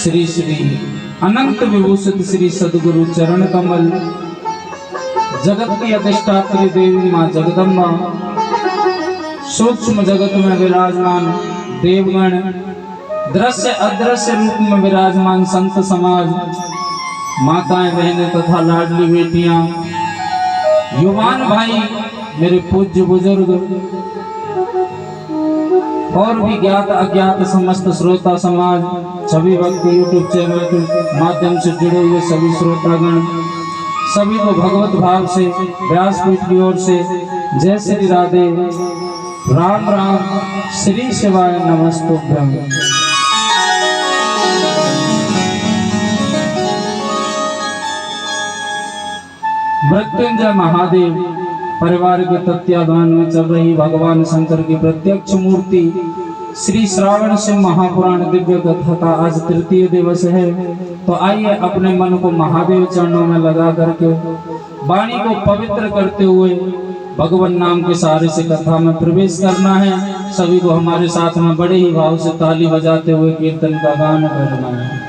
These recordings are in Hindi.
श्री श्री अनंत विभूषित श्री सद्गुरु चरण कमल जगत की अधिष्ठात्री देवी माँ जगदम्बा सूक्ष्म जगत में विराजमान देवगण दृश्य अदृश्य रूप में विराजमान संत समाज माताएं बहनें तथा लाडली बेटियां युवान भाई मेरे पूज्य बुजुर्ग और भी ज्ञात अज्ञात समस्त श्रोता समाज सभी भक्त यूट्यूब चैनल के माध्यम से जुड़े हुए सभी श्रोतागण सभी को भगवत भाव से व्यासपीठ की ओर से जय श्री राधे राम राम श्री शिवाय नमस्तुभ्यं। मृत्युंजय महादेव परिवार के तत्वाधान में चल रही भगवान शंकर की प्रत्यक्ष मूर्ति श्री श्रावण शिव महापुराण दिव्य कथा का आज तृतीय दिवस है। तो आइए अपने मन को महादेव चरणों में लगा करके वाणी को पवित्र करते हुए भगवान नाम के सहारे से कथा में प्रवेश करना है। सभी को हमारे साथ में बड़े ही भाव से ताली बजाते हुए कीर्तन का गान करना है।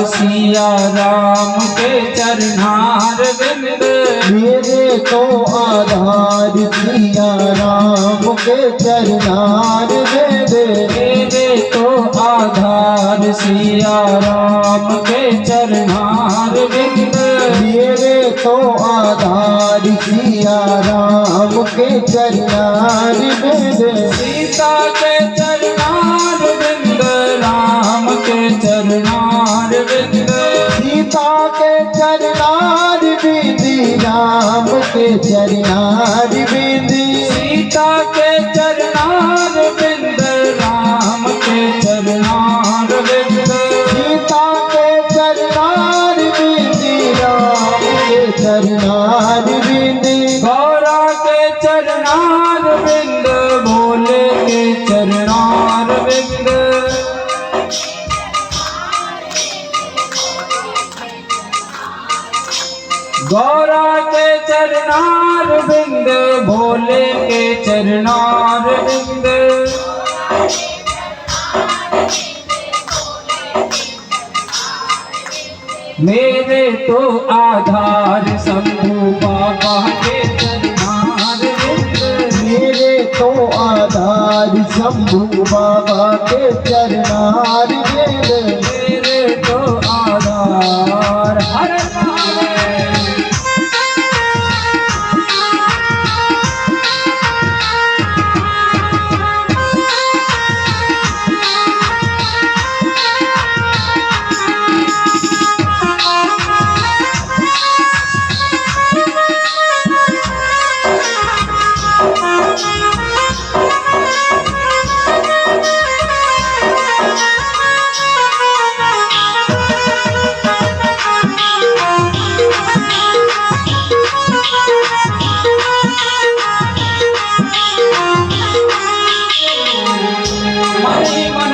सिया राम के चरणार बिंद मेरे तो आधार सिया राम के चरणार बिंद मेरे तो आधार सिया राम के चरणार बिंद मेरे तो आधार सिया राम के चरणार बिंद सीता के चरणार बिंद राम के चरणार बिंद सीता के चरणार बिंद राम के चरणार बिंद सीता के चरणार बिंद राम के चरणार बिंद सीता के चरणार बिंद राम के चरणार बिंद गौरा के चरणार बिंद भोले के चरणार बिंद गौरा के चरणार बिंद भोले के चरणार बिंद मेरे तो आधार शंभू बाबा के चरणार बिंद मेरे तो आधार शंभू बाबा के चरणार बिंद मेरे तो आधार हर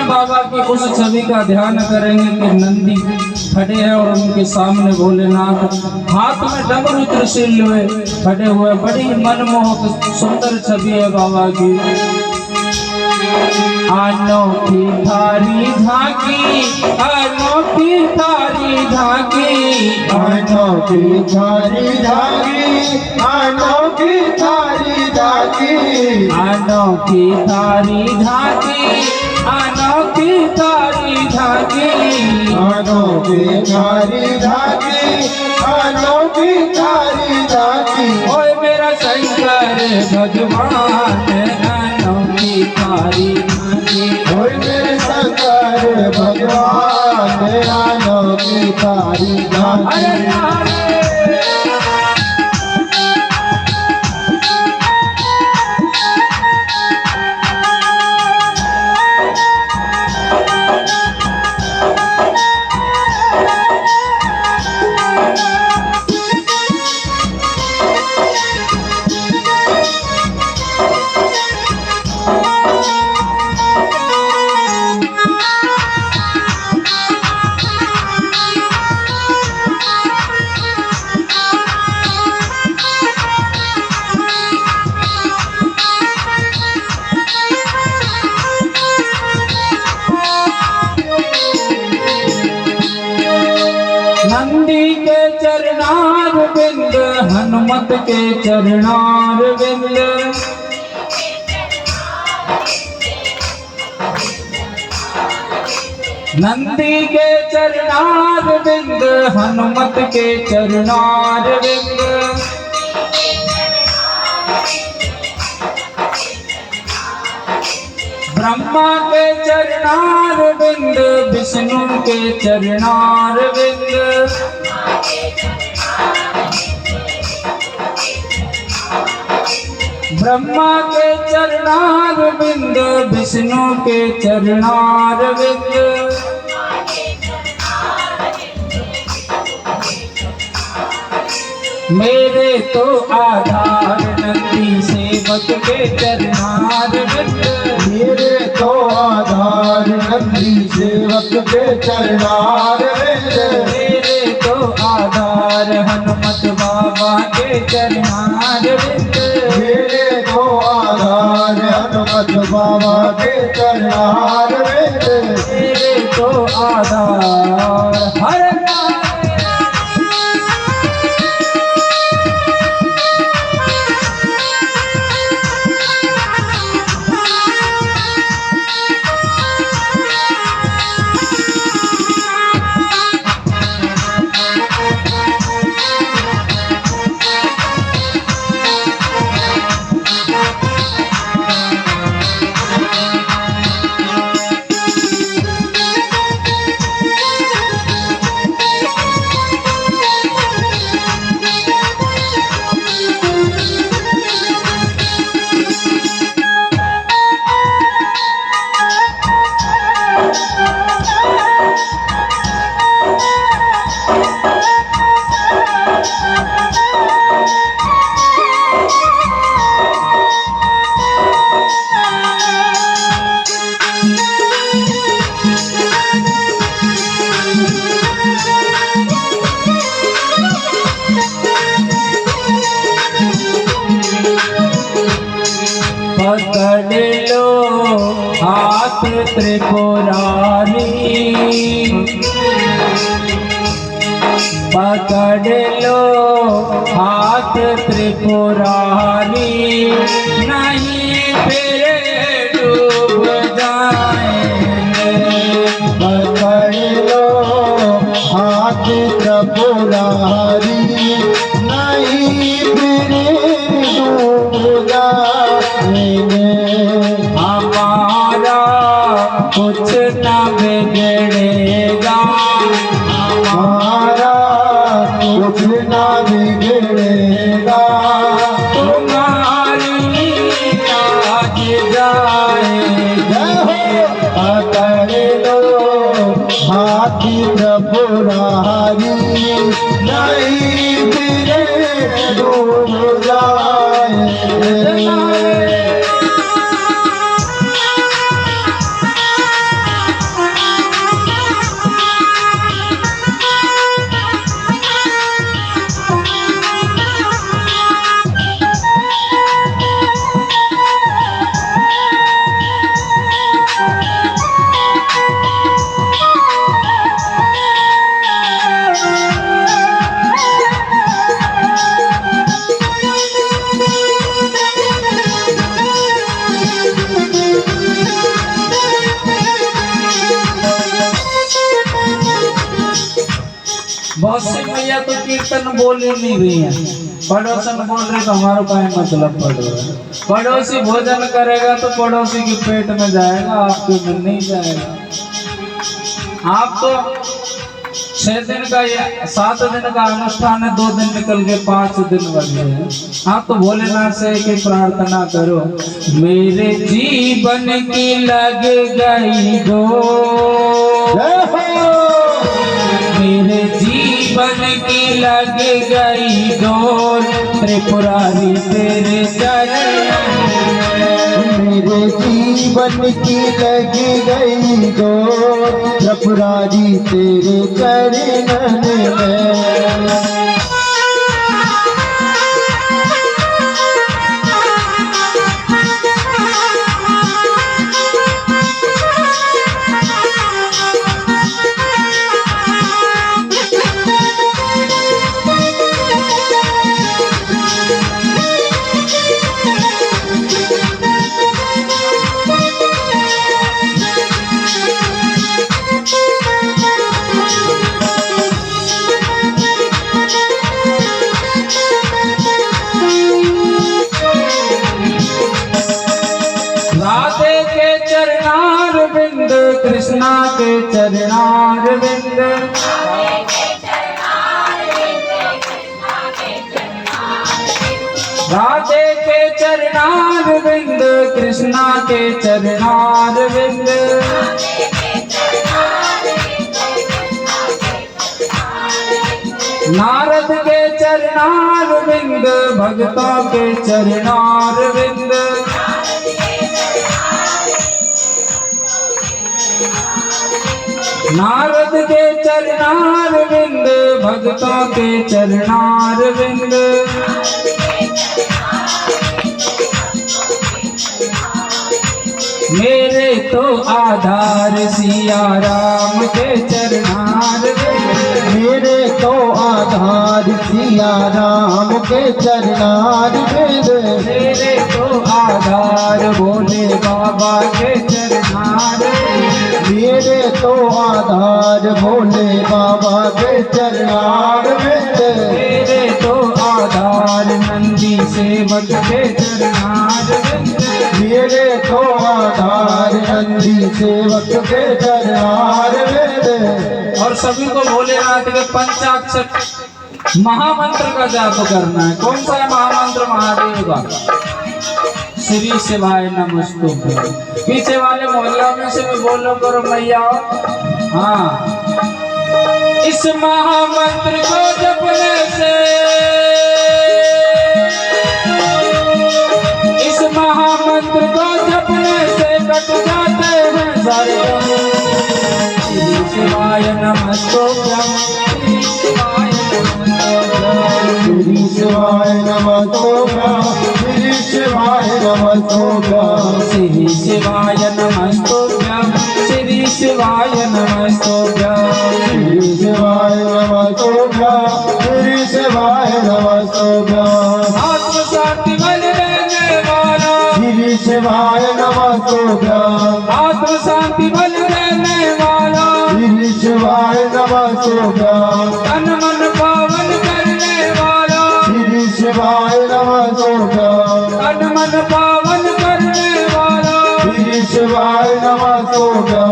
बाबा की उस छवि का ध्यान करेंगे कि नंदी खड़े हैं और उनके सामने भोलेनाथ हाथ में डमरू त्रिशूल हुए खड़े हुए। बड़ी मनमोहक सुंदर छवि है बाबा की। अनोखी थारी झांकी अनोखी थारी झांकी अनोखी थारी झांकी अनोखी थारी झांकी अनोखी थारी झांकी अनोखी थारी झांकी अनोखी थारी झांकी अनोखी थारी झांकी ओए मेरा शंकर भगवान अनोखी थारी झांकी ओए मेरे शंकर भगवान हनुमत के चरणार विंद, नंदी के चरणार विंद, हनुमत के चरणार विंद, ब्रह्मा के चरणार विंद, विष्णु के चरणार विंद, ब्रह्मा के चरणार विंद, विष्णु के चरणार विंद, मेरे तो आधार नंदी सेवक के चरणार विंद, मेरे तो आधार नंदी सेवक के चरणार विंद, मेरे तो आधार हनुमत बाबा के चरणार विंद, मेरे तो आधार हनुमत बाबा के चरणार विंद, मेरे तो आधार हर पकड़ लो हाथ त्रिपुरारी, पकड़ लो हाथ त्रिपुरारी, नहीं फिर डूब जाएंगे, पकड़ लो हाथ त्रिपुरारी, नहीं फिर डूब जाएंगे, हमारा कुछ न बिगड़ेगा, हमारा कुछ ना बिगड़ेगा, तुम्हारी लाज जाएगी, पकड़ लो हाथी त्रिपुरारी, नहीं फिर डूब जाएंगे। बहुत सी भैया तो कीर्तन बोल ही नहीं रही है, पड़ोसन बोल रहे तो हमारा काय मतलब पड़ रहा है। पड़ोसी भोजन करेगा तो पड़ोसी के पेट में जाएगा, आपके में नहीं जाएगा। आप तो 6 दिन का या 7 दिन का अनुष्ठान है, 2 दिन निकल के 5 दिन बन गए हैं। आप तो भोलेनाथ से कि प्रार्थना करो, मेरे जीवन की लग गई दो, मेरे जीवन की लग गई डोर, त्रिपुरारी तेरे चरण, मेरे जीवन की लग गई डोर, त्रिपुरारी तेरे चरणन में। कृष्णा के चरणारविंद, राधे के चरणारविंद, कृष्णा के चरणारविंद, नारद के चरणारविंद, भक्तों के चरणारविंद, नारद के चरणारविंद, भक्तों के चरणारविंद, मेरे तो आधार सिया राम के चरणारविंद, मेरे तो आधार सिया राम के चरणारविंद, मेरे तो आधार भोले बाबा के चरणारविंद, मेरे तो आधार भोले बाबा के चरणारविंद, मेरे तो आधार नंदी सेवक के चरणारविंद, मेरे तो आधार नंदी सेवक के चरणारविंद। और सभी को भोलेनाथ के पंचाक्षर महामंत्र का जाप करना है। कौन सा है महामंत्र? महादेव का श्री शिवाय नमस्तुभ्यं। पीछे वाले मोहल्ला में से भी बोलो करो मैया। हाँ, इस महामंत्र को जपने से, इस महामंत्र को जपने से कट जाते हैं सारे गम। श्री शिवाय नमस्तुभ्यं, श्री शिवाय नमस्तुभ्यं, श्री शिवाय नमस्तुभ्यं, श्री शिवाय नमस्तुभ्यं, श्री शिवाय नमस्तुभ्यं, श्री शिवाय नमस्तुभ्यं, श्री शिवाय नमस्तुभ्यं, श्री शिवाय नमस्तुभ्यं, आत्म शांति बल देने वाला, श्री शिवाय नमस्तुभ्यं, आत्म शांति बल देने वाला, श्री शिवाय नमस्तुभ्यं, तन मन पावन करने वाला, श्री शिवाय नमस्तुभ्यं, तन मन पावन करने वाला, श्री शिवाय नमस्तुभ्यं,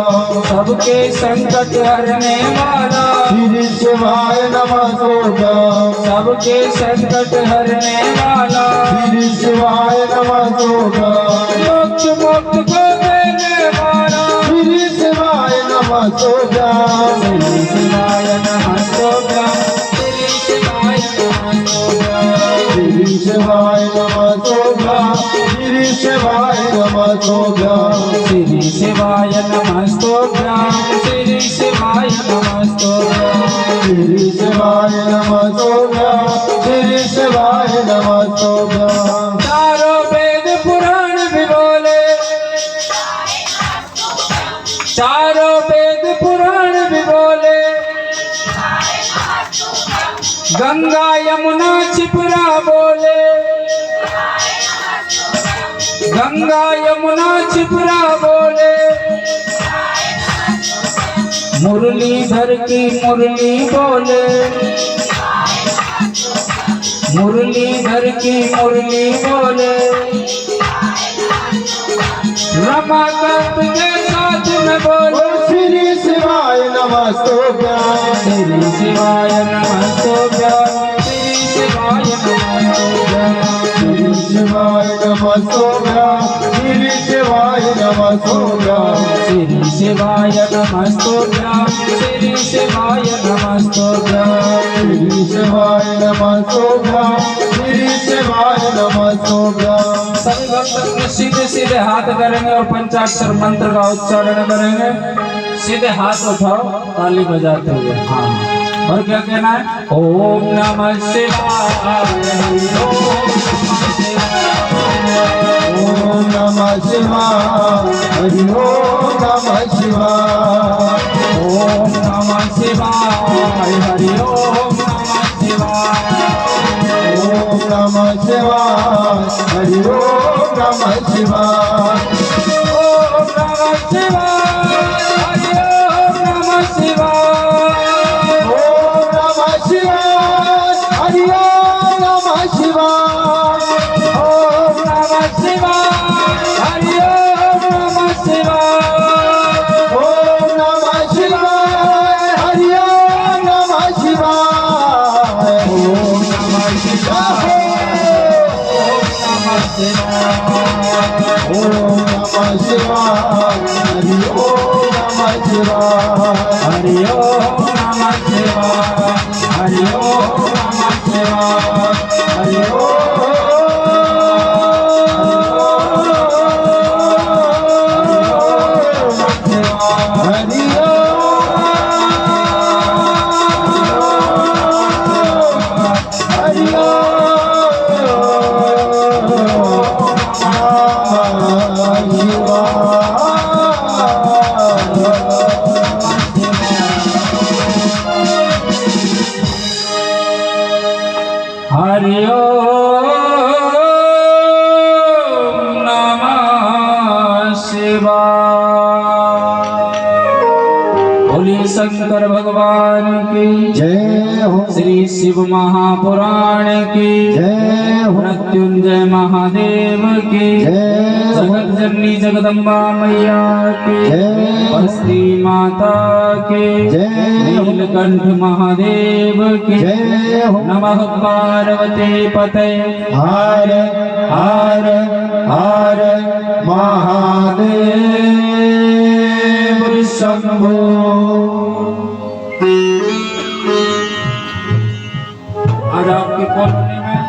सबके संकट हरने वाला, श्री शिवाय नमस्तुभ्यं, सबके संकट हरने वाला, श्री शिवाय नमस्तुभ्यं, मोक्ष मुक्त को देने वाला, श्री शिवाय नमस्तुभ्यं, श्री शिवाय नमस्तुभ्यं, श्री शिवाय नमस्तुभ्यं, श्री शिवाय नमस्तुभ्यं, श्री शिवाय नमस्तुभ्यं, श्री शिवाय नमस्तुभ्यं, श्री शिवाय नमस्तुभ्यं, श्री शिवाय नमस्तुभ्यं, श्री शिवाय नमस्तुभ्यं, चारों वेद पुराण भी बोले, चारों वेद पुराण भी बोले, गंगा यमुना छिपरा बोले, गंगा यमुना छिपरा बोले, मुरलीधर की मुरली बोले, मुरलीधर की मुरली बोले, रमाकांत के साथ में बोलो, श्री शिवाय नमस्तुभ्यं, श्री शिवाय नमस्तुभ्यं, श्री शिवाय नमस्तुभ्यं, श्री शिवाय नमस्तुभ्यं, श्री शिवाय नमस्तुभ्यं, श्री शिवाय नमस्तुभ्यं, श्री शिवाय नमस्तुभ्यं, श्री शिवाय नमस्तुभ्यं, श्री शिवाय नमस्तुभ्यं। सभी भक्त अपने सीधे सीधे हाथ करेंगे और पंचाक्षर मंत्र का उच्चारण करेंगे। सीधे हाथ उठाओ ताली बजाते हुए। हाँ, और क्या कहना है? ओम नमः शिवाय, ओम नमः शिवाय, हरि ओम नमः शिवाय, ओम नमः शिवाय, हरि ओम नमः शिवाय, ओम नमः शिवाय, हरि ओम नमः शिवाय, ओम नमः शिवाय, हरि ओम नमः शिवाय, ओम नमः शिवाय, हरि ओम नमः शिवाय, ओम नमः शिवाय, हरि ओम नमः शिवाय, ओम नमः शिवाय हरि ओम नमः शिवाय हरि ओम नमः शिवाय हरि ओम नमः शिवाय हरि हरि ओम नमः शिवाय। बोलिए शंकर भगवान की जय हो श्री शिव महापुराण की जय हो मृत्युंजय महादेव की जय हो जगत जननी जगदम्बा मैया की जय हो श्री माता की जय हो नीलकंठ महादेव की जय हो नमः पार्वती पते हर हर हर महादेव शंभो। आज आपकी कॉलोनी में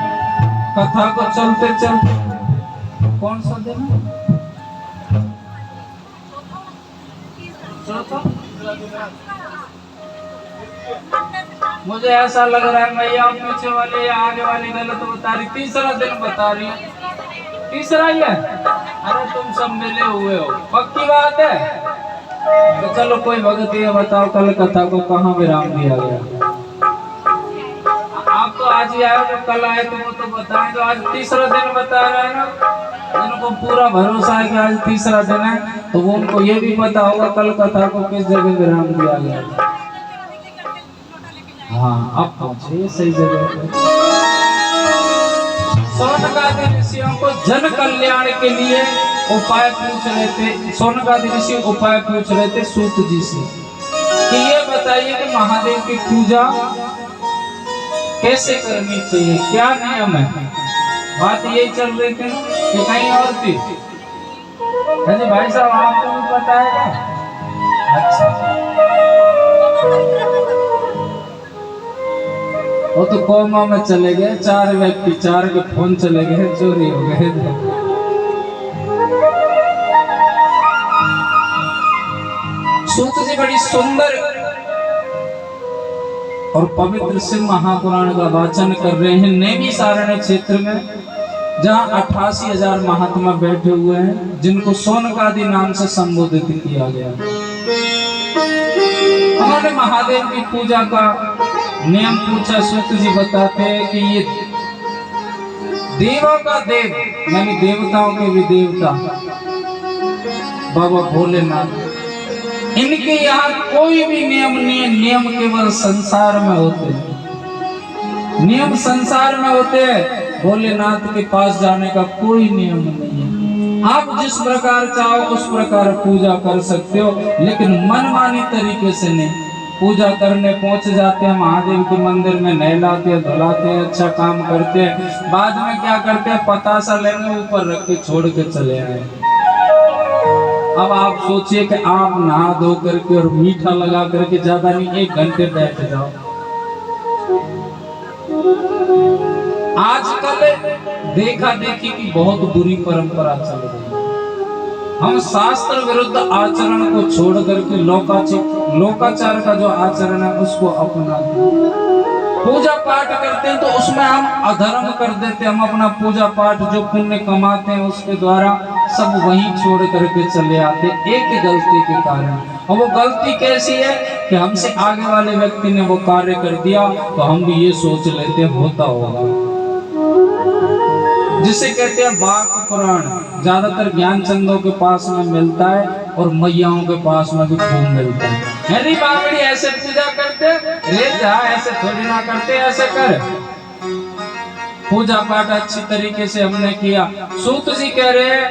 कथा को चलते चलते कौन सा दिन है? चौथा? मुझे ऐसा लग रहा है मैया पीछे वाले या आगे वाली गलत बता रही, तीसरा दिन बता रही है। तीसरा ही है? अरे तुम सब मिले हुए हो, पक्की बात है। तो चलो कोई भगत ये बताओ कल कथा को कहाँ विराम दिया गया? आप तो आज ही आए, जो कल आए थे वो तो बताएं। जो आज तीसरा दिन बता रहे हैं ना, जिनको पूरा भरोसा है कि आज तीसरा दिन है, तो वो उनको ये भी पता होगा कल कथा को किस जगह विराम दिया गया था। हाँ, अब पहुंचे सही जगह पे। सोनकादि ऋषियों को जन कल्याण के लिए उपाय पूछ रहे थे। सोनकादि ऋषि उपाय पूछ रहे थे सूत जी से कि ये बताइए कि महादेव की पूजा कैसे करनी चाहिए, क्या नियम है। बात यही चल रही थी कि कहीं और थी। अरे भाई साहब आपको भी पता है क्या? अच्छा, वो तो कोमा में चले गए। 4 व्यक्ति, 4 के फोन चले गए, चोरी हो गए। सूत जी बड़ी सुंदर और पवित्र शिव महापुराण का वाचन कर रहे हैं नैमिषारण्य क्षेत्र में, जहाँ 88,000 महात्मा बैठे हुए हैं, जिनको सोनकादि नाम से संबोधित किया गया। उन्होंने महादेव की पूजा का नियम पूछा। सूत जी बताते हैं कि ये देवों का देव यानी देवताओं के भी देवता बाबा भोलेनाथ, इनके यहाँ कोई भी नियम नहीं है। नियम केवल संसार में होते हैं, नियम संसार में होते हैं। भोलेनाथ के पास जाने का कोई नियम नहीं है। आप जिस प्रकार चाहो उस प्रकार पूजा कर सकते हो, लेकिन मनमानी तरीके से नहीं। पूजा करने पहुंच जाते हैं महादेव के मंदिर में, नहलाते हैं, धुलाते हैं, अच्छा काम करते हैं, बाद में क्या करते हैं, पतासा लेंगे ऊपर रख के छोड़ के चले आए। अब आप सोचिए कि आप नहा धो करके और मीठा लगा करके ज्यादा नहीं 1 घंटे बैठ जाओ। आजकल देखा देखी की बहुत बुरी परंपरा चल रही है। हम शास्त्र विरुद्ध आचरण को छोड़ करके लोकाचार का जो आचरण है उसको अपनाते हैं। पूजा पाठ करते हैं तो उसमें हम अधर्म कर देते हैं। हम अपना पूजा पाठ जो पुण्य कमाते हैं उसके द्वारा सब वहीं छोड़ करके चले आते एक गलती के कारण। और वो गलती कैसी है कि हमसे आगे वाले व्यक्ति ने वो कार्य कर दिया तो हम भी ये सोच लेते होता होगा, जिसे कहते हैं बाक पुराण। ज्यादातर ज्ञानचंदों के पास में मिलता है और मैयाओं के पास में भी खूब मिलता है। अरे बाबड़ी ऐसे पूजा करते, रे जा ऐसे थोड़ी ना करते, ऐसे कर। पूजा पाठ अच्छी तरीके से हमने किया। सूत जी कह रहे हैं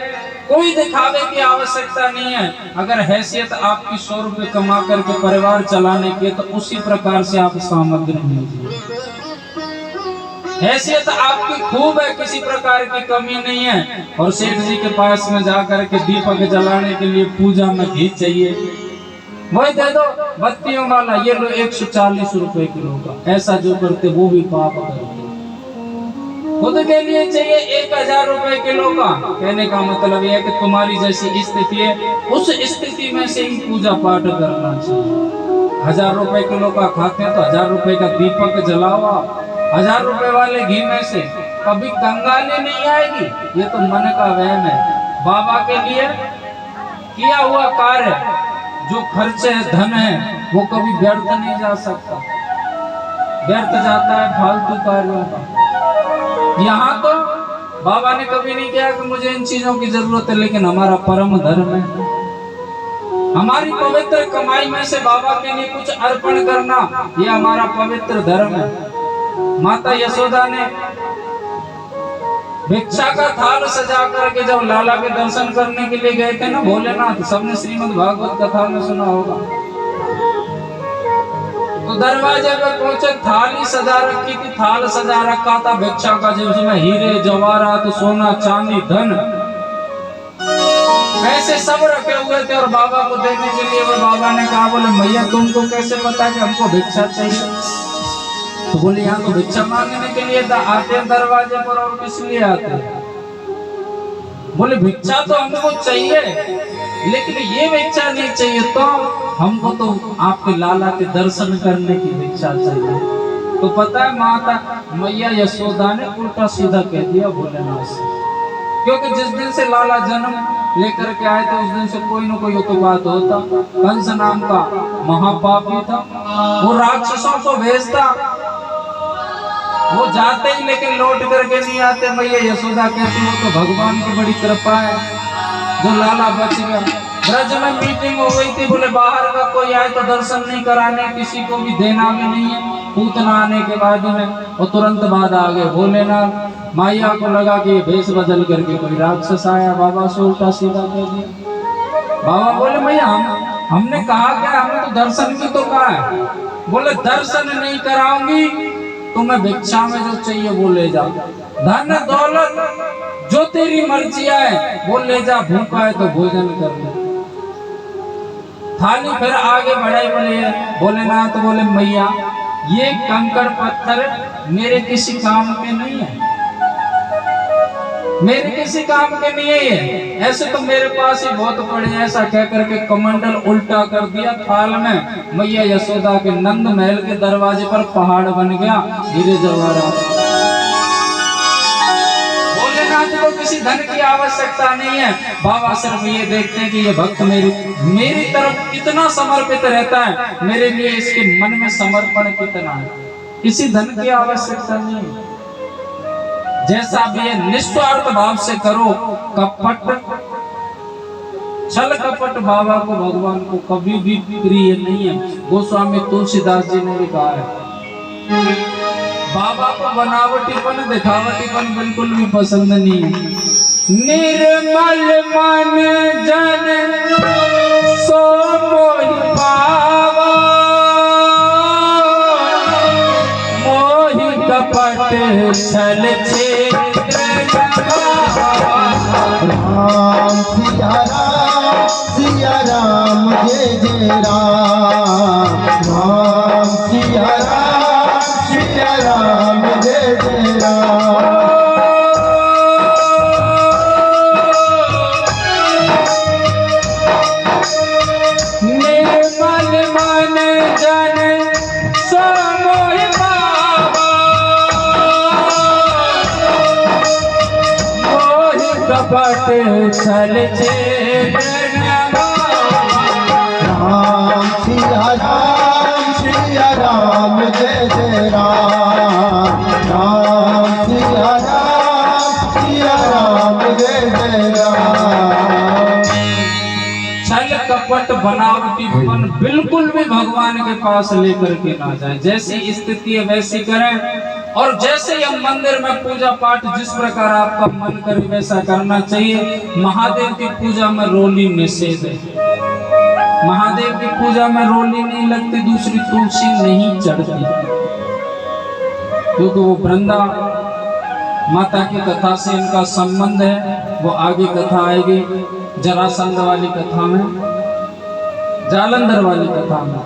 कोई दिखावे की आवश्यकता नहीं है। अगर हैसियत आपकी 100 रुपए कमा करके परिवार चलाने की तो उसी प्रकार से आप सामग्री लीजिए। हैसियत आपकी खूब है, किसी प्रकार की कमी नहीं है। और सेठ जी के पास में जाकर के दीपक जलाने के लिए पूजा में घी चाहिए, वही दे दो बत्तियों वाला, ये लो 140 रुपए किलो का। ऐसा जो करते वो भी पाप करते। खुद के लिए चाहिए 1000 रुपए किलो का। कहने का मतलब यह है कि तुम्हारी जैसी स्थिति है, उस स्थिति में से ही पूजा पाठ करना चाहिए। 1000 रुपए किलो का खाते हैं तो 1000 रुपए का दीपक जलाओ। 1000 रुपए वाले घी में से कभी कंगाली नहीं आएगी। ये तो मन का वहम है। बाबा के लिए किया हुआ कार्य जो खर्चे है, धन है, वो कभी व्यर्थ नहीं जा सकता, व्यर्थ जाता है फालतू कार्यों का। यहाँ तो बाबा ने कभी नहीं किया कि मुझे इन चीजों की जरूरत है, लेकिन हमारा परम धर्म है, हमारी पवित्र कमाई में से बाबा के लिए कुछ अर्पण करना, ये हमारा पवित्र धर्म है। माता यशोदा ने भिक्षा का थाल सजा करके जब लाला के दर्शन करने के लिए गए थे ना भोलेनाथ, सबने श्रीमद् भागवत कथा में सुना होगा। तो दरवाजे पे पहुंचे, थाली सजा रखी थी, थाल सजा रखा था भिक्षा का, जिसमें हीरे जवाहरात सोना चांदी धन ऐसे सब रखे हुए थे। और बाबा को देने के लिए वो बाबा ने कहा, बोले मैया तुमको कैसे पता कि हमको भिक्षा चाहिए? तो बोले यहाँ तो भिक्षा मांगने के लिए आते हैं दरवाजे पर, और किस लिए आते हैं? बोले भिक्षा तो हमको चाहिए, लेकिन ये भिक्षा नहीं चाहिए, तो हमको तो आपके लाला के दर्शन करने की भिक्षा चाहिए। तो पता है माता मैया यशोदा ने उल्टा सीधा कह दिया भोलेनाथ से, क्योंकि जिस दिन से लाला जन्म लेकर के आए थे उस दिन से कोई न कोई उत्पात होता। कंस नाम का महापापी था, वो राक्षसों को भेजता, वो जाते ही लेकिन लौट करके नहीं आते। मैया यशोदा कहती वो तो भगवान की बड़ी कृपा है जो लाला बच गया। ब्रज में मीटिंग हो गई थी, बोले बाहर का कोई आए तो दर्शन नहीं कराने, किसी को भी देना भी नहीं है। पूतना आने के बाद में वो तुरंत बाद आ गए भोलेनाथ। माया को लगा कि भेष बदल करके कोई राक्षस आया, बाबा से उल्टा सीधा कह दिया। बाबा बोले मैया हमने कहा क्या, हमने तो दर्शन की तो कहा है। बोले दर्शन नहीं कराऊंगी, तुम्हें भिक्षा में जो चाहिए वो ले जा, धन दौलत जो तेरी मर्जी है वो ले जा, भूखा है तो भोजन कर ले। थाली फिर आगे बढ़ाई, बोले भोलेनाथ बोले मैया ये कंकड़ पत्थर मेरे किसी काम के नहीं है, मेरे किसी काम के नहीं है ये, ऐसे तो मेरे पास ही बहुत पड़े हैं। ऐसा कह करके कमंडल उल्टा कर दिया थाल में। मैया यशोदा के नंद महल के दरवाजे पर पहाड़ बन गया हीरे जवाहरात। भोलेनाथ को किसी धन की आवश्यकता नहीं है। बाबा सिर्फ ये देखते हैं कि ये भक्त मेरी तरफ कितना समर्पित रहता है, मेरे लिए इसके मन में समर्पण कितना है। किसी धन की आवश्यकता नहीं है, जैसा भी है निस्वार्थ भाव से करो। कपट छल कपट बाबा को भगवान को कभी भी प्रिय नहीं है। गोस्वामी तुलसीदास जी ने भी कहा है बाबा को बनावटीपन दिखावटीपन बिल्कुल भी पसंद नहीं है। निर्मल मन जन सो मोहि पावा, मोहि कपट छल छेत्र राम सिया राम जय जय राम, राम सिया राम जय जय राम। निर्मल मन जन सो मोहि पावा, मोहि कपट छल छेत्र राम सिया राम जय जय राम, राम सिया राम जय जय राम। छल कपट बनावटीपन बिल्कुल भी भगवान के पास लेकर के ना जाए। जैसी स्थिति है वैसी करें, और जैसे हम मंदिर में पूजा पाठ जिस प्रकार आपका मन करे वैसा करना चाहिए। महादेव की पूजा में रोली निषेध है। महादेव की पूजा में रोली नहीं लगती, दूसरी तुलसी नहीं चढ़ती। क्योंकि वो वृंदा माता की कथा से इनका संबंध है। वो आगे कथा आएगी जरासंध वाली कथा में, जालंधर वाली कथा में।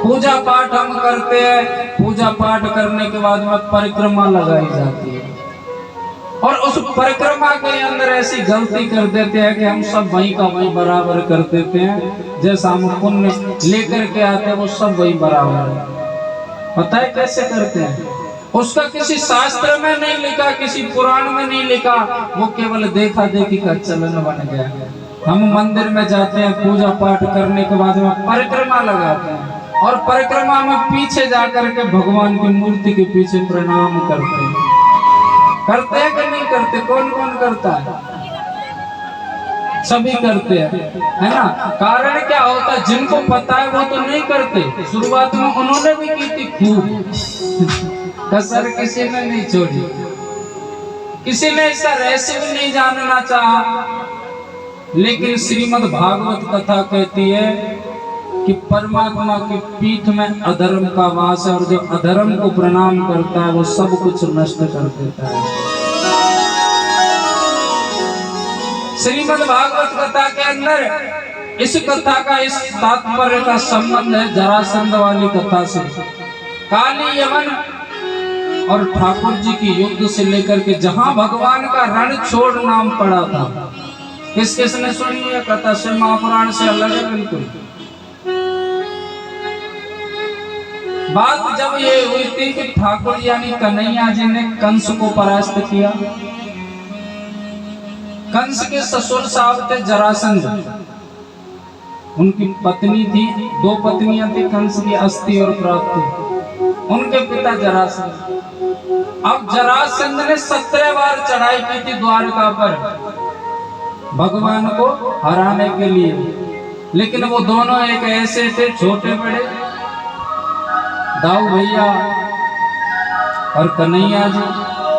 पूजा पाठ हम करते हैं, पूजा पाठ करने के बाद में परिक्रमा लगाई जाती है, और उस परिक्रमा के अंदर ऐसी गलती कर देते हैं कि हम सब वहीं का वहीं बराबर कर देते हैं। जैसा हम पुण्य लेकर के आते हैं वो सब वहीं बराबर है। पता है कैसे करते हैं? उसका किसी शास्त्र में नहीं लिखा, किसी पुराण में नहीं लिखा, वो केवल देखा देखी का चलन बन गया। हम मंदिर में जाते हैं, पूजा पाठ करने के बाद में परिक्रमा लगाते हैं, और परिक्रमा में पीछे जाकर के भगवान की मूर्ति के पीछे प्रणाम करते हैं। करते हैं कि नहीं करते? कौन कौन करता है? सभी करते हैं, है ना। कारण क्या होता है? जिनको पता है वो तो नहीं करते। शुरुआत में उन्होंने भी की थी खूब, कसर किसी ने नहीं छोड़ी, किसी ने इसका रहस्य भी नहीं जानना चाहा। लेकिन श्रीमद् भागवत कथा कहती है कि परमात्मा की पीठ में अधर्म का वास है, और जो अधर्म को प्रणाम करता है वो सब कुछ नष्ट कर देता है। श्रीमद् भागवत कथा के अंदर इस कथा का, इस तात्पर्य का संबंध है जरासंध वाली कथा से। काली यमन और ठाकुर जी की युद्ध से लेकर के जहां भगवान का रण छोड़ नाम पड़ा था। किस किसने सुनी है कथा? से महापुराण से अलग है बिल्कुल। बात जब ये हुई थी कि ठाकुर यानी कन्हैया जी ने कंस को परास्त किया। कंस के ससुर साहब थे जरासंध, उनकी पत्नी थी, 2 पत्नियां थी कंस की, अस्ति और प्राप्ति। उनके पिता जरासंध। अब जरासंध ने 17 बार चढ़ाई की थी द्वारका पर भगवान को हराने के लिए, लेकिन वो दोनों एक ऐसे थे, छोटे बड़े, दाऊ भैया और कन्हैया जी।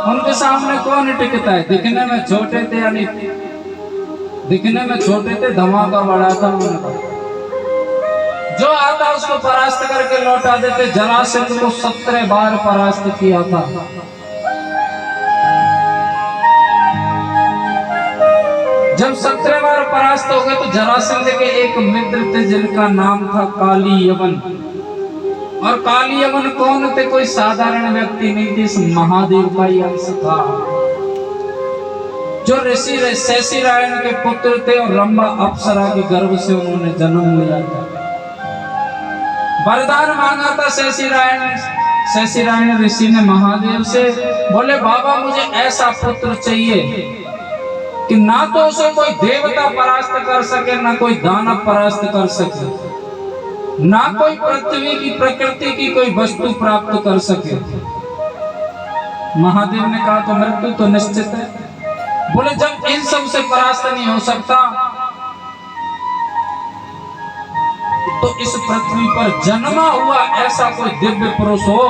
उनके सामने कौन टिकता है? दिखने में छोटे थे, यानी दिखने में छोटे थे, धमाका बड़ा था उनका। जो आता उसको परास्त करके लौटा देते। जरासंध को 17 बार परास्त किया था। जब 17 बार परास्त हो गए तो जरासंध के एक मित्र थे जिनका नाम था काली यमन। और काली यमन कौन थे? कोई साधारण व्यक्ति नहीं थे, इस महादेव का ही अंश था, जो ऋषि शेषीरायण के पुत्र थे, और रंभा अप्सरा के गर्भ से उन्होंने जन्म लिया था। वरदान मांगा था शेषीरायण ऋषि ने महादेव से। बोले बाबा मुझे ऐसा पुत्र चाहिए कि ना तो उसे कोई देवता परास्त कर सके, ना कोई दानव परास्त कर सके, ना कोई पृथ्वी की प्रकृति की कोई वस्तु प्राप्त कर सके। महादेव ने कहा तो मृत्यु तो निश्चित है। बोले जब इन सब से परास्त नहीं हो सकता तो इस पृथ्वी पर जन्मा हुआ ऐसा कोई दिव्य पुरुष हो,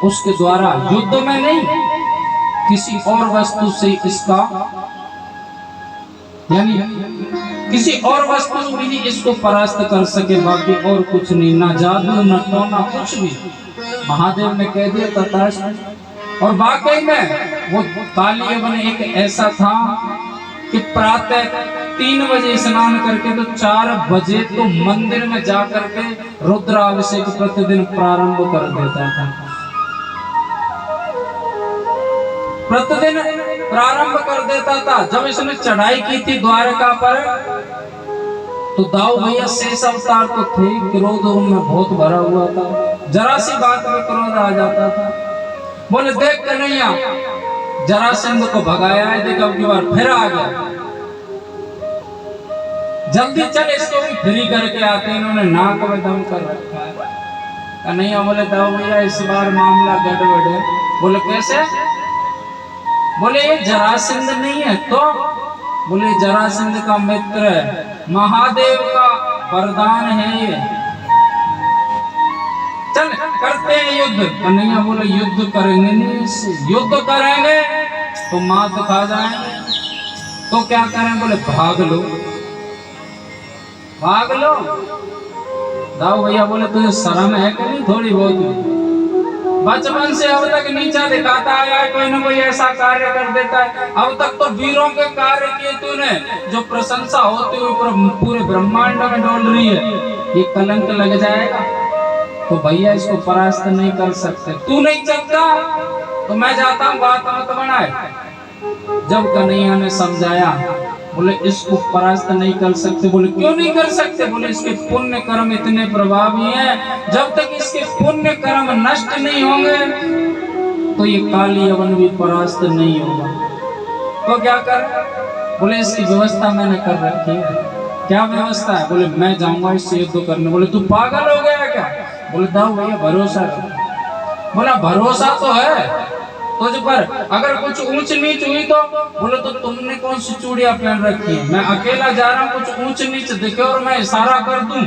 उसके द्वारा युद्ध में नहीं किसी और वस्तु से इसका, यानी किसी और वस्तु भी नहीं इसको परास्त कर सके, बाकी और कुछ नहीं, ना जादू ना टोना कुछ भी। महादेव ने कह दिया तथास्तु। और वाकई में वो काली यमन एक ऐसा था कि प्रातः 3 बजे स्नान करके तो 4 बजे तो मंदिर में जाकर के रुद्राभिषेक प्रतिदिन प्रारंभ कर देता था। प्रतिदिन प्रारंभ कर देता था। जब इसने चढ़ाई की थी द्वारका पर तो दाऊ भैया शेष अवतार तो थे, क्रोध उनमें बहुत भरा हुआ था, जरा सी बात में क्रोध आ जाता था। बोले देख कन्हैया जरासंध को भगाया है, देख अब की बार फिर आ गया, जल्दी चल इसको भी फ्री करके आते। इन्होंने नाक में दम कर रखा है। कन्हैया बोले दाऊ भैया इस बार मामला गड़बड़ है। बोले कैसे? बोले ये जरासंध नहीं है तो? बोले जरासंध का मित्र है, महादेव का वरदान है ये, चल करते हैं युद्ध। कन्हैया बोले युद्ध करेंगे नहीं, युद्ध करेंगे तो मात खा जाएंगे, तो क्या करें? बोले भाग लो, भाग लो। दाऊ भैया बोले तुझे शर्म है कि नहीं थोड़ी बहुत? बचपन से अब तक नीचा दिखाता आया है, कोई ना कोई ऐसा कार्य कर देता है। अब तक तो वीरों के कार्य किए तूने, जो प्रशंसा होती हुई पूरे ब्रह्मांड में डोल रही है। ये कलंक लग जाएगा तो भैया इसको परास्त नहीं कर सकते। तू नहीं चलता तो मैं जाता हूँ, बात मत बनाए। जब कन्हैया ने समझाया, बोले इसको परास्त नहीं कर सकते। बोले क्यों नहीं कर सकते? बोले इसके पुण्य कर्म इतने प्रभावी हैं, जब तक इसके पुण्य कर्म नष्ट नहीं होंगे तो ये काली यवन भी परास्त नहीं होगा। तो क्या कर? बोले इसकी व्यवस्था मैंने कर रखी है। क्या व्यवस्था है? बोले मैं जाऊंगा इससे युद्ध करने। बोले तू पागल हो गया क्या? बोले दाऊ भैया भरोसा रखो। बोला भरोसा तो है तुझ पर, अगर कुछ ऊंच नीच हुई तो? बोले तो तुमने कौन सी चूड़ियां पहन रखी है? मैं अकेला जा रहा हूँ, कुछ ऊंच नीच दिखे और मैं इशारा कर दूं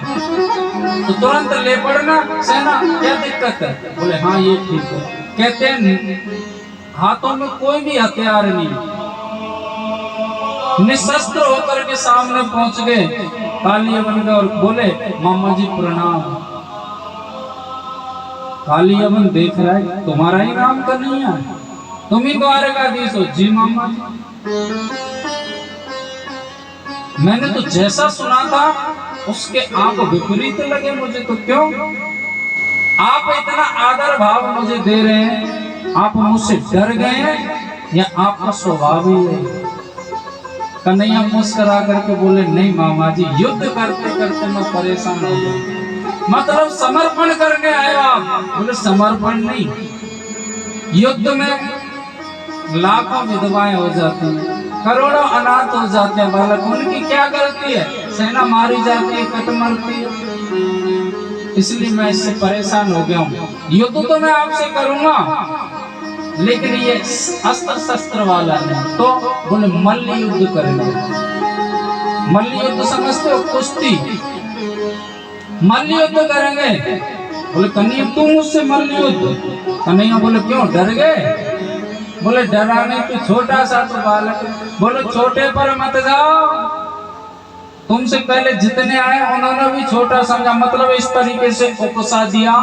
तो तुरंत ले पड़ना सेना, क्या दिक्कत है? बोले हाँ ये ठीक है। कहते हैं हाथों में कोई भी हथियार नहीं, निशस्त्र होकर के सामने पहुंच गए काली यवन के और बोले मामा जी प्रणाम। काली यवन देख रहा है तुम्हारा ही नाम कन्हैया, तुम ही द्वारकाधीश हो? जी मामा जी। मैंने तो जैसा सुना था उसके आप विपरीत लगे मुझे, तो क्यों? आप इतना आदर भाव मुझे दे रहे हैं, आप मुझसे डर गए हैं या आपका स्वभाव ही है? कन्हैया मुस्कुरा करके बोले नहीं मामा जी, युद्ध करते करते मैं परेशान हो गया। मतलब समर्पण करके आए आप? बोले समर्पण नहीं, युद्ध में लाखों विधवाएं हो जाती हैं, करोड़ों अनाथ हो जाते हैं बालक, उनकी क्या गलती है? सेना मारी जाती है, कट मरती है, इसलिए मैं इससे परेशान हो गया हूँ। युद्ध तो मैं आपसे करूंगा लेकिन ये अस्त्र शस्त्र वाला नहीं। तो बोले मल्ल युद्ध करेंगे। मल्ल युद्ध समझते हो? कुश्ती मल्ल युद्ध करेंगे। बोले कन्हैया तू मुझसे मल्ल युद्ध? कन्हैया बोले क्यों, डर गए? बोले डरा नहीं, तू छोटा सा तो बालक। बोले छोटे पर मत जाओ, तुमसे पहले जितने आए उन्होंने भी छोटा समझा, मतलब इस तरीके से उकसा दिया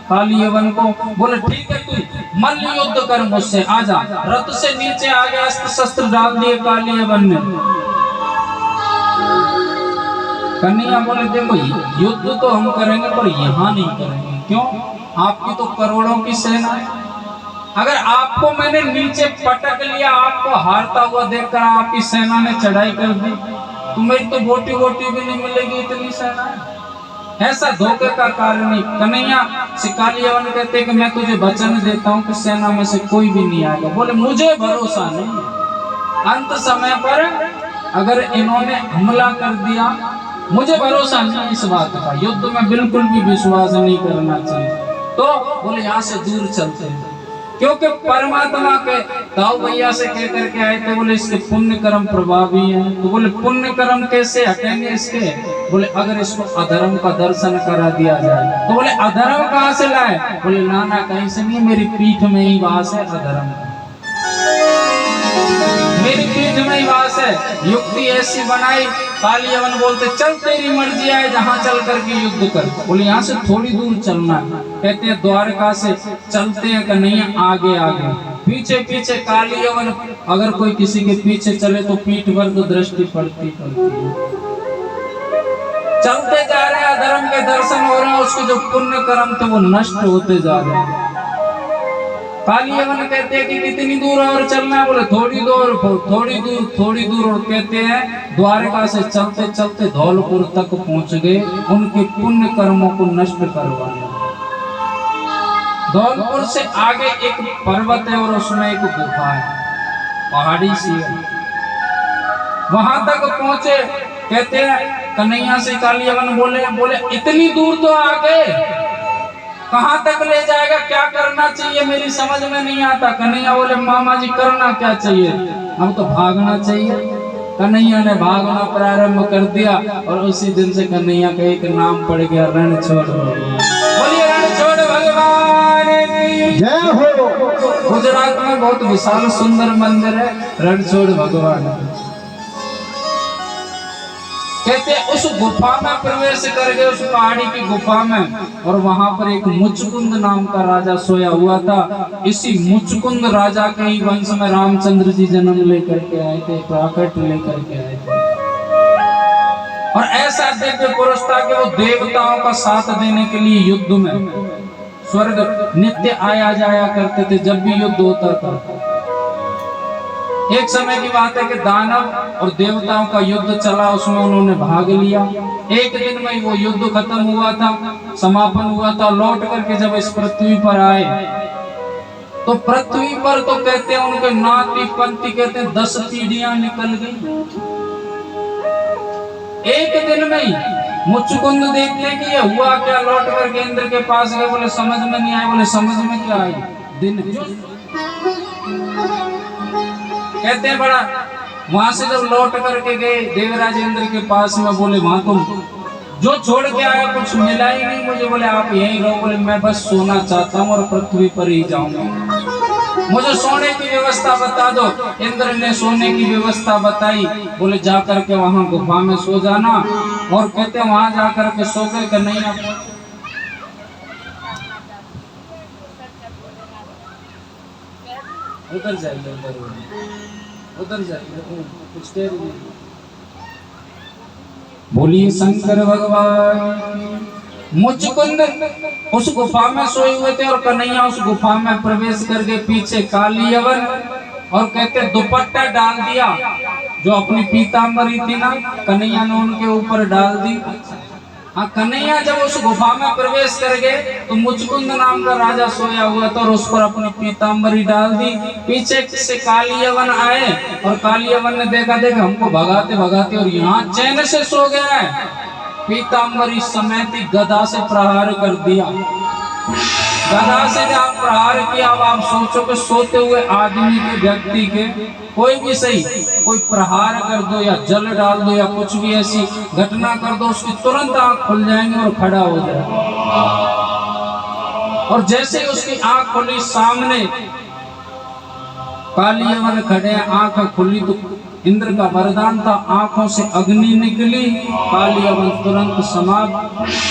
काली यवन को। बोले ठीक है तू मल्ल युद्ध कर मुझसे, आजा। रथ से नीचे आ गया, अस्त्र शस्त्र डाल दिए काली यवन ने। कन्हैया बोले देखो युद्ध तो हम करेंगे पर यहाँ नहीं करेंगे। क्यों? आपकी तो करोड़ों की सेना है, अगर आपको मैंने नीचे पटक लिया, आपको हारता हुआ देखकर आपकी सेना ने चढ़ाई कर दी तो मेरी तो बोटी बोटी भी नहीं मिलेगी, इतनी सेना है। ऐसा धोखे का कार्य नहीं। कन्हैया से काली यवन कहते कि मैं तुझे वचन देता हूँ कि सेना में से कोई भी नहीं आएगा। बोले मुझे भरोसा नहीं, अंत समय पर अगर इन्होंने हमला कर दिया, मुझे भरोसा नहीं इस बात का, युद्ध में बिल्कुल भी विश्वास नहीं करना चाहिए। तो बोले यहाँ से दूर चलते हैं, क्योंकि परमात्मा के दाऊ भैया से कह करके आए थे, बोले इसके पुण्य कर्म प्रभावी हैं। तो बोले पुण्य कर्म कैसे हटेंगे इसके? बोले अगर इसको अधर्म का दर्शन करा दिया जाए। तो बोले अधर्म कहाँ से लाए? बोले नाना कहीं से नहीं, मेरी पीठ में ही वास है अधर्म, मेरी पीठ में ही वास है। युक्ति ऐसी बनाई, काली यवन बोलते चल तेरी मर्जी आए, जहां चल करके युद्ध कर। बोले यहाँ से थोड़ी दूर चलना है। कहते हैं द्वारका से चलते हैं कन्हैया आगे आगे, पीछे पीछे काली यवन। अगर कोई किसी के पीछे चले तो पीठ पर तो दृष्टि पड़ती है। चलते जा रहे हैं, अधर्म के दर्शन हो रहे हैं, उसके जो पुण्य कर्म थे वो नष्ट होते जा रहे हैं। काली यवन कहते हैं कि कितनी दूर और चलना है? बोले थोड़ी दूर, थोड़ी दूर, थोड़ी दूर। और कहते हैं द्वारका से चलते चलते धौलपुर तक पहुंच गए, उनके पुण्य कर्मों को नष्ट करवाने। धौलपुर से आगे एक पर्वत है और उसमें एक गुफा है, पहाड़ी सी है, वहां तक पहुंचे। कहते हैं कन्हैया से काली यवन बोले इतनी दूर तो आ गए, कहां तक ले जाएगा, क्या करना चाहिए, मेरी समझ में नहीं आता। कन्हैया बोले मामा जी करना क्या चाहिए? अब तो भागना चाहिए। कन्हैया ने भागना प्रारंभ कर दिया और उसी दिन से कन्हैया का एक नाम पड़ गया, रणछोड़। बोलिए रणछोड़ भगवान की जय हो। गुजरात में बहुत विशाल सुंदर मंदिर है रणछोड़ भगवान। कहते उस गुफा में प्रवेश कर गए, उस पहाड़ी की गुफा में, और वहां पर एक मुचकुंद नाम का राजा सोया हुआ था। इसी मुचकुंद राजा के ही वंश में रामचंद्र जी जन्म लेकर के आए थे, प्राकट लेकर के आए थे। और ऐसा दिव्य पुरुष था कि वो देवताओं का साथ देने के लिए युद्ध में स्वर्ग नित्य आया जाया करते थे जब भी युद्ध होता था। एक समय की बात है कि दानव और देवताओं का युद्ध चला, उसमें उन्होंने भाग लिया। एक दिन में वो युद्ध खत्म हुआ था, समापन हुआ था। लौट करके जब इस पृथ्वी पर आए तो पृथ्वी पर तो कहते हैं उनके नाती पंथी कहते हैं 10 पीढ़ियां निकल गई एक दिन में ही। मुचकुंद देखते कि ये हुआ क्या, लौट कर इंद्र के पास गए, बोले समझ में नहीं आए। बोले समझ में क्या आई, दिन कहते हैं बड़ा। वहां से जब लौट करके गए देवराज इंद्र के पास में, बोले वहां तुम जो छोड़ के आया कुछ मिला ही नहीं मुझे। बोले आप यहीं रहो। बोले मैं बस सोना चाहता हूँ और पृथ्वी पर ही जाऊंगा, मुझे सोने की व्यवस्था बता दो। इंद्र ने सोने की व्यवस्था बताई। बोले जाकर के वहां गुफा में सो जाना। और कहते हैं वहां जाकर के सो गए कि नहीं आप उधर जाइए, उधर जाइए, कुछ देर में। बोलिए शंकर भगवान। मुचकुंद उस गुफा में सोए हुए थे और कन्हैया उस गुफा में प्रवेश करके पीछे काली यवन और कहते दुपट्टा डाल दिया, जो अपनी पीताम्बरी थी ना कन्हैया ने उनके ऊपर डाल दी। हाँ, कन्हैया जब उस गुफा में प्रवेश कर गए तो मुचकुंद नाम का राजा सोया हुआ था और उस पर अपनी पीताम्बरी डाल दी। पीछे से काली यवन आए और काली यवन ने देखा हमको भगाते भगाते और यहाँ चैन से सो गया है। पीताम्बरी समेत गदा से प्रहार कर दिया। गदा से जब प्रहार किया, अब आप सोचो कि सोते हुए आदमी के, व्यक्ति के, कोई भी सही, कोई प्रहार कर दो या जल डाल दो या कुछ भी ऐसी घटना कर दो, उसकी तुरंत आंख खुल जाएंगे और खड़ा हो जाएगा। और जैसे ही उसकी आंख खुली, सामने काली यवन खड़े, आंख खुली तो इंद्र का वरदान था, आंखों से अग्नि निकली, काली यवन तुरंत समाप्त।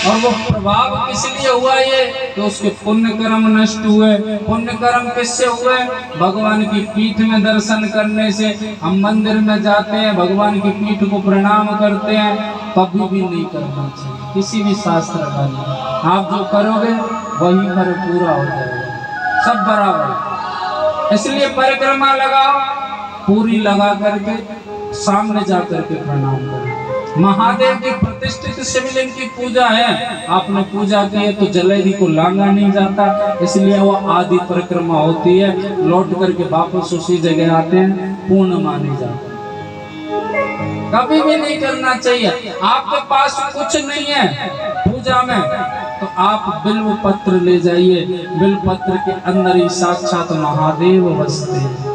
और वो प्रभाव किस लिए हुआ ये, तो उसके पुण्य कर्म नष्ट हुए। पुण्य कर्म किससे हुए, भगवान की पीठ में दर्शन करने से। हम मंदिर में जाते हैं, भगवान की पीठ को प्रणाम करते हैं, कभी भी नहीं करना चाहिए किसी भी शास्त्र का नहीं। आप जो करोगे वही पर पूरा हो जाएगा, सब बराबर। इसलिए परिक्रमा लगाओ, पूरी लगा करके सामने जा करके प्रणाम करो। महादेव की प्रतिष्ठित शिवलिंग की पूजा है, आपने पूजा की है तो जलेबी को लांगा नहीं जाता, इसलिए वो आदि परिक्रमा होती है। लौट करके वापस उसी जगह आते हैं, पूर्ण माने जाते हैं। कभी भी नहीं करना चाहिए। आपके पास कुछ नहीं है पूजा में तो आप बिल्व पत्र ले जाइए, बिल्व पत्र के अंदर ही साक्षात महादेव बसते हैं।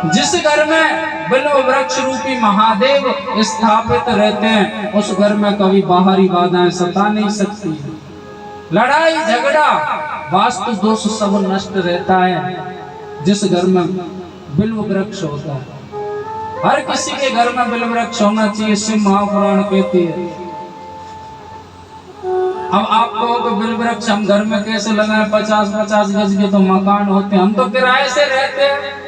जिस घर में बिल्व वृक्ष रूपी महादेव स्थापित रहते हैं, उस घर में कभी बाहरी बाधाएं सता नहीं सकती। लड़ाई झगड़ा वास्तु दोष सब नष्ट रहता है जिस घर में बिल्व वृक्ष होता है। हर किसी के घर में बिल्व वृक्ष होना चाहिए, शिव महापुराण कहती है। अब आप कहोगे बिल्व वृक्ष हम घर में कैसे लगाएं, 50-50 गज के तो मकान होते हैं, हम तो किराए से रहते हैं।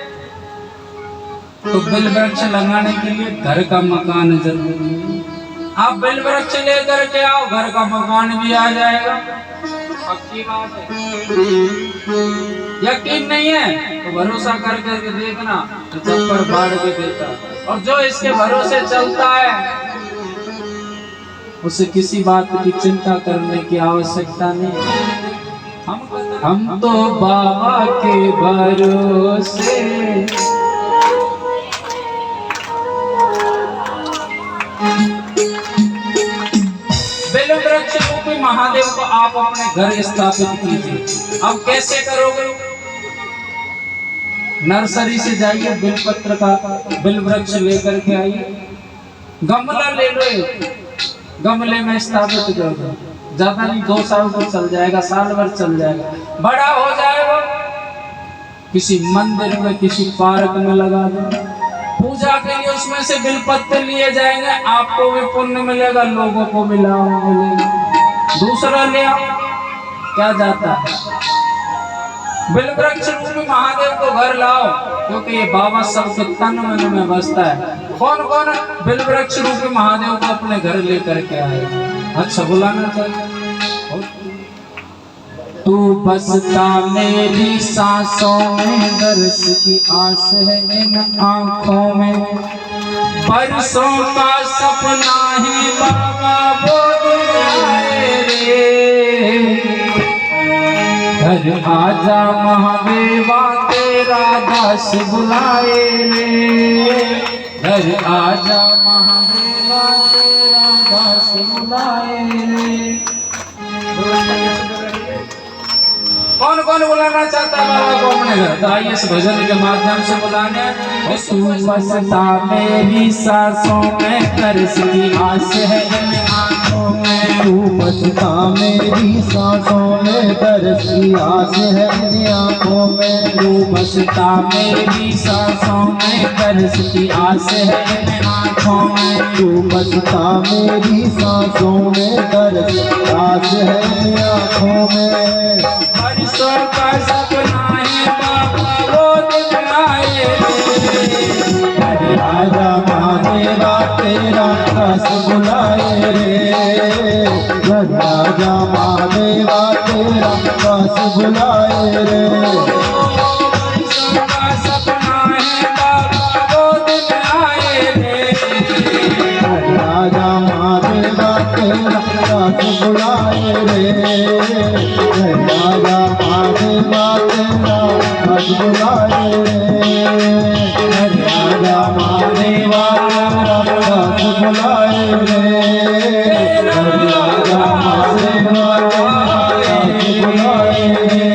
तो बिल्व वृक्ष लगाने के लिए घर का मकान जरूरी है। आप बिल्व वृक्ष लेकर के आओ, घर का मकान भी आ जाएगा। पक्की बात है। यकीन नहीं है तो भरोसा कर करके देखना, तो चक्कर बाढ़ के देता। और जो इसके भरोसे चलता है उसे किसी बात की चिंता करने की आवश्यकता नहीं। हम तो बाबा के भरोसे बिल्व वृक्ष रूपी महादेव को आप अपने घर स्थापित कीजिए। अब कैसे करोगे, नर्सरी से जाइए, बिल्वपत्र का बिल्व वृक्ष लेकर के आइए, गमला ले लो, गमले में स्थापित कर दो। ज्यादा नहीं, 2 साल तो चल जाएगा, साल भर चल जाएगा। बड़ा हो जाएगा किसी मंदिर में, किसी पार्क में लगा दो। पूजा के लिए उसमें से बिलपत्ते लिए जाएंगे, आपको भी पुण्य मिलेगा, लोगों को भी लाभ मिलेगा। दूसरा ले आओ, क्या जाता है, बिलवृक्ष रूपी महादेव को घर लाओ, क्योंकि ये बाबा सबके तन मन में बसता है। कौन कौन बिलवृक्ष रूपी महादेव को अपने घर लेकर के आए? अच्छा, बुलाना चाहिए। तू बसता मेरी सांसों में, दर्श की आस है इन आंखों में, बरसों का सपना है बाबा वो दिन आए रे। घर आजा महादेवा तेरा दास बुलाए रे, घर आजा महादेवा तेरा दास बुलाए रे। कौन कौन बुलाना चाहता है बाबा को अपने घर? तो आइए इस भजन के माध्यम से बुलाने। तू बसता मेरी सांसों में, तरस की आस है इन आंखों में, तू बसता मेरी सांसों में, तरस की आस है इन आंखों में, तू बसता मेरी सांसों में, तरस की आस है इन आंखों में, तू बसता मेरी सांसों में, तरस की आस है इन आंखों में, बरसों का सपना है बाबा वो दिन आए रे। राजा महादेवा तेरा दास बुलाए रे, राजा महादेवा तेरा दास बुलाए रे, बरसों का सपना है बाबा वो दिन आए रे। राजा महादेवा तेरा दास बुलाए रे, राजा महादेवा तेरा दास बुलाए रे, राजा महादेवा तेरा दास बुलाए रे, राजा महादेवा तेरा दास बुलाए रे।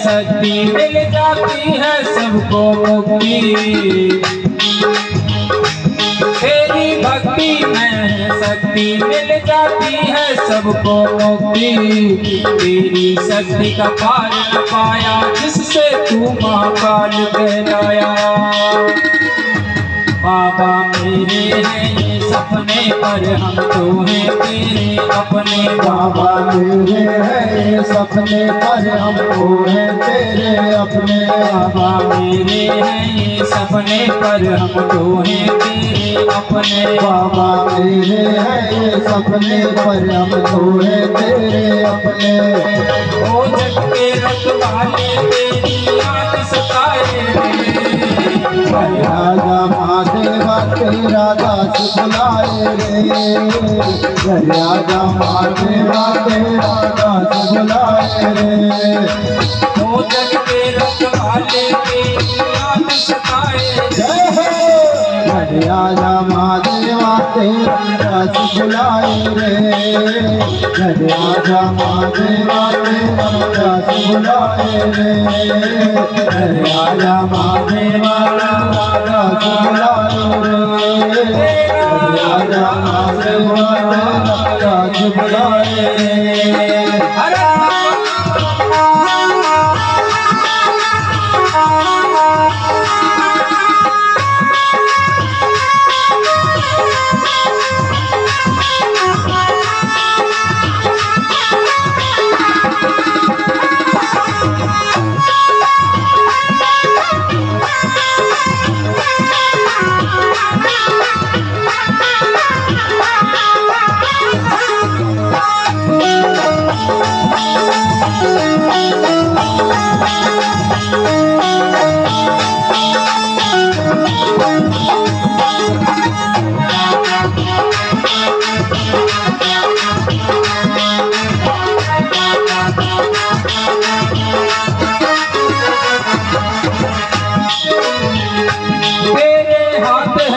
शक्ति मिल जाती है सबको मुक्ति, तेरी भक्ति में शक्ति मिल जाती है सबको मुक्ति। तेरी शक्ति का पार न पाया जिससे तू महाकाल कहलाया। बाबा मेरे हैं ये सपने पर हम तो हैं तेरे अपने। बाबा मेरे हैं ये सपने पर हम तो हैं तेरे अपने। बाबा मेरे हैं ये सपने पर हम तो हैं तेरे अपने। बाबा मेरे हैं ये सपने पर हम तो हैं तेरे अपने। ओ जग के रखवाले तेरी याद सताए राजा महादेवा तेरा दास बुलाए रे। राजा महादेवा तेरा दास बुलाए रे। ओ जग के रखवाले तेरी याद सताए। जय हो राजा महादेवा तेरा दास बुलाए रे। राजा महादेवा तेरा दास बुलाए रे। राजा महादेवा दास बुलाए रे। राजा महादेवा तेरा दास बुलाए रे।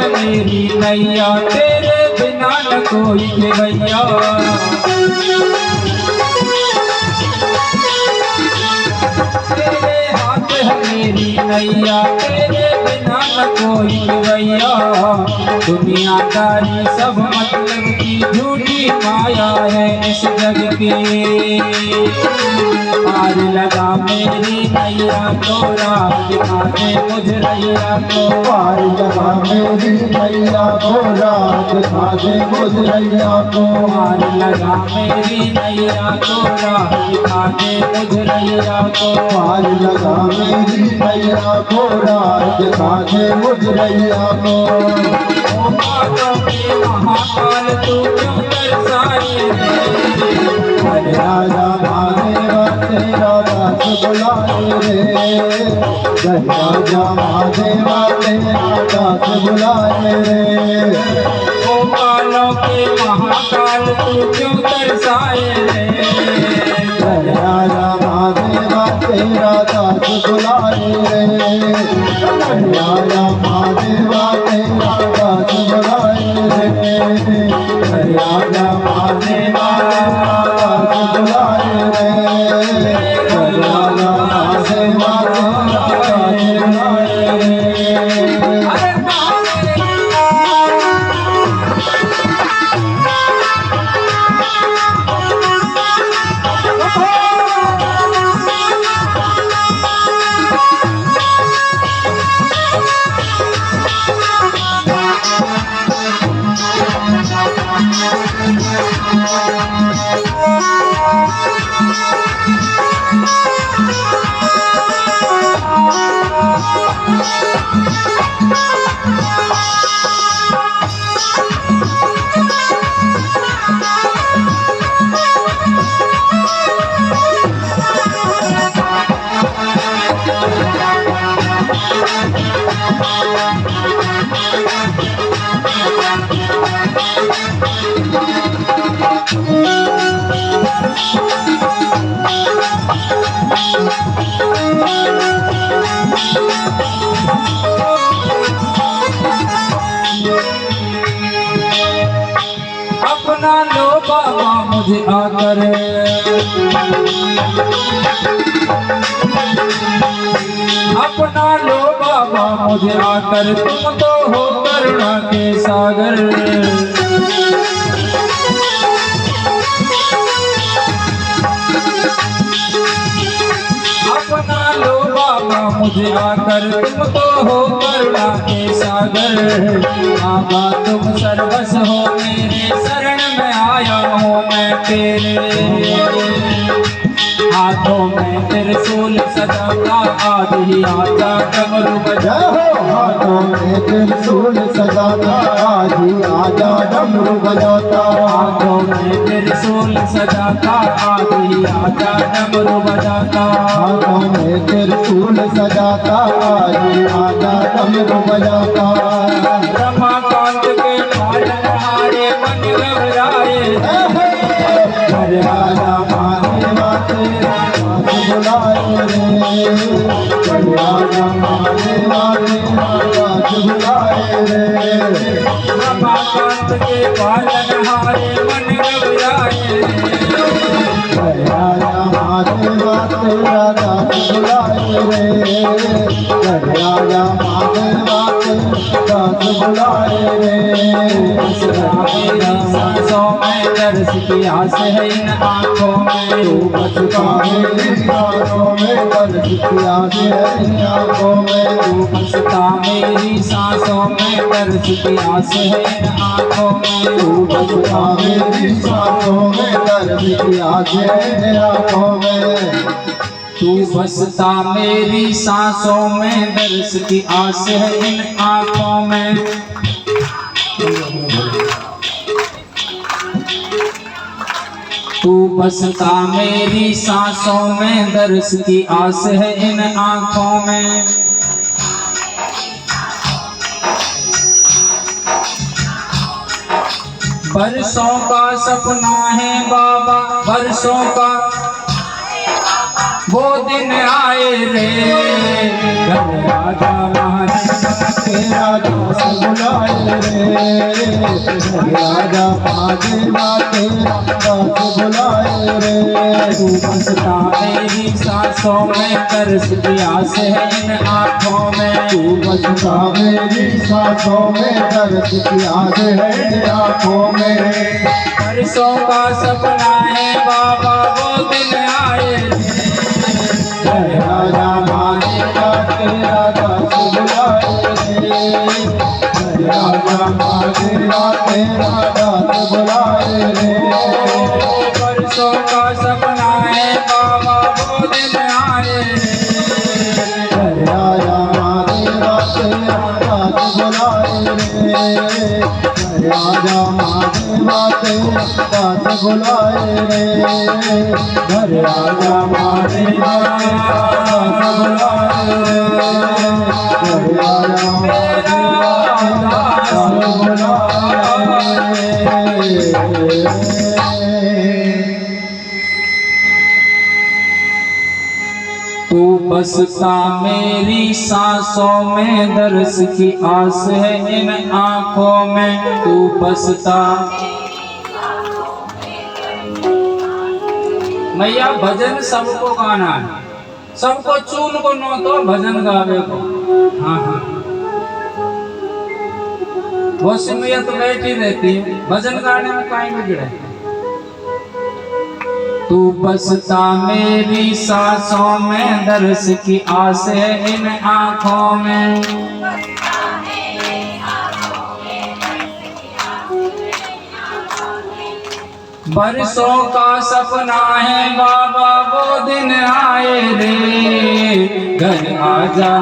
है मेरी नैया, तेरे बिना न कोई खेवैया। तेरे हाथ है मेरी नैया, तेरे बिना न कोई खेवैया। दुनियादारी सब मतलब की झूठी माया है इस जग की। पार लगा मेरी नैया को, राह दिखा दे मुझ रैया को। पार लगा मेरी नैया को, राह दिखा दे मुझ रैया को। पार लगा मेरी नैया को, राह दिखा दे मुझ रैया को। पार लगा मेरी नैया को, राह दिखा दे मुझ रैया को। ओ माता के महाकाल तू क्यों तरसाए रे। हरे राजा महादेवा तेरा दास बुलाए रे। जय राजा महादेवा तेरा दास बुलाए रे। ओ कालों के महाकाल तू क्यों तरसाए रे। जय राजा महादेवा तेरा दास बुलाए रे। जय राजा महादेवा तेरा दास बुलाए रे। जय राजा महादेवा तेरा दास बुलाए रे। जय राजा महादेवा तेरा दास बुलाए रे। अरे अपना लो बाबा मुझे आकर, अपना लो बाबा मुझे आकर। तुम तो हो करुणा के सागर। अपना लो बाबा मुझे आकर, तुम तो हो करुणा के सागर। बाबा तुम सर्वस हो मेरे, शरण में आया हूँ मैं तेरे। हाथों में त्रिशूल सजाता, आज ही आजा डमरू बजा। जय हो हाथों में त्रिशूल सजाता, आज ही आजा डमरू बजाता। हाथों में त्रिशूल सजाता, आज ही आजा डमरू बजाता। हाथों में त्रिशूल सजाता, आज ही आजा डमरू बजाता। रमाकांत के पालन हारे मन घबराए। हरे राजा महादेवा तेरा दास बुलाए रे। हरे राजा महादेवा तेरा दास बुलाए रे। रमाकांत के पालन हारे मन घबराए। हरे राजा महादेवा तेरा दास बुलाए रे। हरे राजा महादेवा तेरा दास बुलाए रे। मेरी सांसों में दर्श की आस है इन आँखों में। तू बसता मेरी सांसों में, दर्द की आस है इन आँखों में। तू बसता मेरी सांसों में, दर्द की आस है इन आँखों में। तू बसता मेरी सांसों में, दर्द की आस है इन आँखों में। तू बसता मेरी सांसों में, दर्द की आस है इन आँखों में। तू बसता मेरी सांसों में, दर्श की आस है इन आँखों में। बरसों का सपना है बाबा, बरसों का वो दिन आए रे घर राजा महादेव तेरा दास बुलाए रे राजा महादेवा तेरा दास बुलाए रे तू बसता मेरी सांसों में तरस प्यास है इन आँखों में तू बसता मेरी सांसों में दर्द प्यास है आँखों में परसों का सपना है बाबा वो दिन आए रे राजा महादेवा तेरा दास बुलाए रे राजा महादेवा तेरा दास बुलाए रे परसों का सपना है बाबा वो दिन आए राजा महादेवा तेरा दास बुलाए रे राजा महादेवा तेरा दास बुलाए रे घर राजा महादेवा तेरा दास बुलाए रे घर राजा महादेवा तेरा दास बुलाए तू बसता मेरी सांसों में दर्श की आस है इन आँखों में तू बसता मैया भजन सबको गाना है सबको चून को नो तो भजन गावे को हाँ हाँ वो मैया तो बैठी रहती है भजन गाने में काहे बिगड़े तू बसता मेरी सांसों में दर्श की आस है इन आँखों में बरसों का सपना है बाबा वो दिन आए रे घर आजा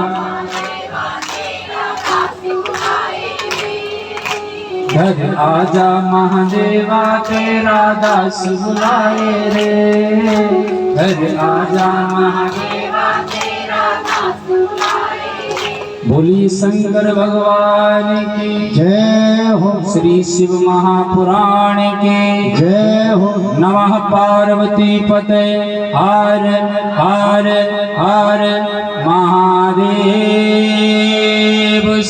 घर आजा महादेवा तेरा दास बुलाए रे घर आजा महादेवा तेरा दास बुलाए रे बोली शंकर भगवान की जय हो श्री शिव महापुराण की जय हो नमः पार्वती पते हर हर हर महादेव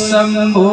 शंभो।